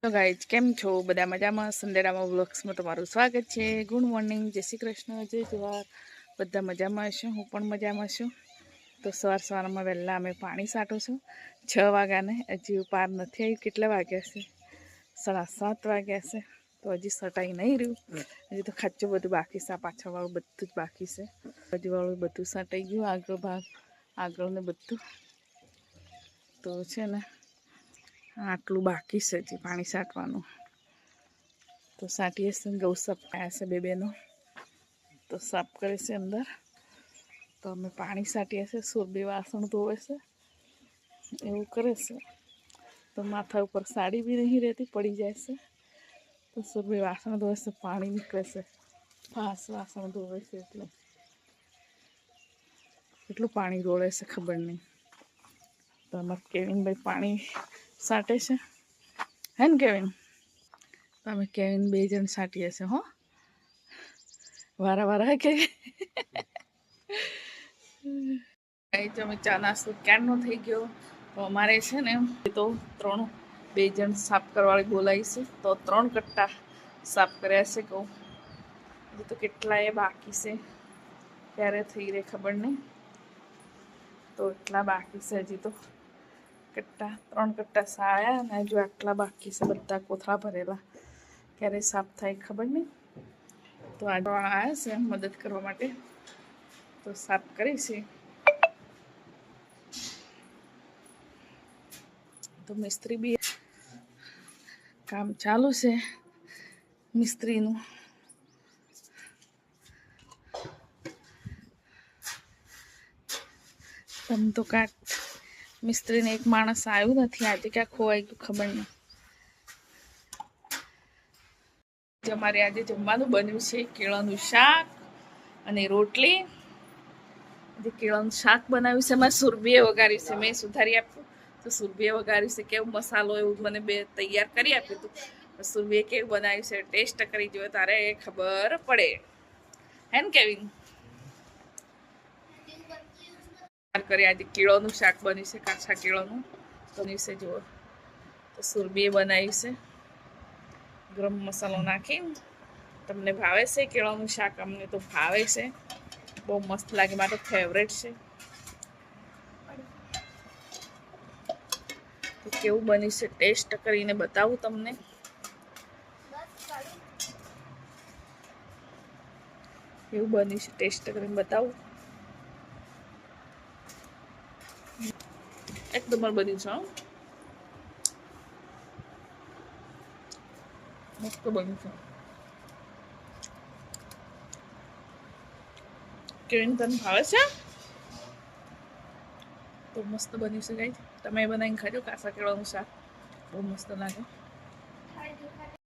તો ગાઈઝ કેમ છો બધા મજામાં? સંદેરામાં વ્લોગ્સમાં તમારું સ્વાગત છે. ગુડ મોર્નિંગ, જય શ્રી કૃષ્ણ, જય જવાહર. બધા મજામાં હશે, હું પણ મજામાં છું. તો સવારમાં વહેલા અમે પાણી સાટું છું 6 વાગ્યાને. હજી પાર નથી આવ્યું. કેટલા વાગ્યા છે? 7:30 વાગ્યા છે. તો હજી સટાઈ નહીં રહ્યું. હજી તો ખાચું બધું બાકી છે. આ પાછળવાળું બધું જ બાકી છે. બાજુવાળું બધું સટાઈ ગયું. આગળ ભાગ આગળને બધું તો છે ને આટલું બાકી છે હજી પાણી સાટવાનું. તો સાટીએ છે. ગૌ સાફ આવ્યા છે બે બેનો, તો સાફ કરે છે અંદર. તો અમે પાણી સાટીએ છીએ. સુરભી વાસણ ધોવે છે, એવું કરે છે. તો માથા ઉપર સાડી બી નહીં રહેતી, પડી જાય છે. તો સુરભી વાસણ ધોવે છે, પાણી નીકળે છે. ફાસ વાસણ ધોવે છે એટલે કેટલું પાણી રોળે છે ખબર નહીં. તો અમારે કેવિનભાઈ પાણી સાટે છે, હે ને કેવિન? તો અમે કેવિન 2 જણ સાટીએ છીએ. હો, વારા કે અમે ચા નાસ્તો ક્યારનો થઈ ગયો. તો અમારે છે ને તો 2 જણ સાફ કરવાવાળી બોલાવી છે. તો 3 કટ્ટા સાફ કર્યા છે. કહું હજી તો કેટલા એ બાકી છે, ક્યારે થઈ રહે ખબર નહીં. તો એટલા બાકી છે હજી તો કટ્ટા. 3 કટ્ટા સાયા અને હજુ આટલા બાકી છે. બધા કોથળા ભરેલા, ક્યારે સાફ થાય ખબર નહીં. તો આજે આવ્યા છે મદદ કરવા માટે, તો સાફ કરી છે. તો મિસ્ત્રી બી કામ ચાલુ છે મિસ્ત્રીનું. તમ તો કાંક મિસ્ત્રીને એક માણસ આવ્યું નથી આજે, ક્યાં ખોવાઈ ગયું ખબર નહીં. અમારે આજે જમવાનું બન્યું છે કેળાનું શાક અને રોટલી. જે કેળાનું શાક બનાવ્યું છે એમાં સુરભીએ વઘાર્યું છે. મેં સુધારી આપ્યું તો સુરભીએ વઘાર્યું છે. કેવું મસાલો એવું મને તૈયાર કરી આપ્યું હતું. સુરભીએ કેવું બનાવ્યું છે ટેસ્ટ કરી જોઈએ તારે ખબર પડે, હે ને કેવિન? કરી આજે કેળાનું શાક બન્યું છે, કાચા કેળાનું બન્યું છે. જુઓ, તો સુરભીએ બનાવ્યું છે ગરમ મસાલો નાખી. તમને ભાવે છે કેળાનું શાક? અમને તો ભાવે છે, બહુ મસ્ત લાગે, મારો ફેવરેટ છે. તો કેવું બન્યું છે ટેસ્ટ કરીને બતાવું તમને. કેવું બન્યું છે ટેસ્ટ કરીને બતાવું. એકદમ બન્યું છે, મસ્ત બન્યું છે. કેવિન તને ભાવે છે? તો મસ્ત બન્યું છે ગાઈસ. તમે બનાવીને ખાજો કાચા કેળાનું શાક, બહુ મસ્ત લાગે.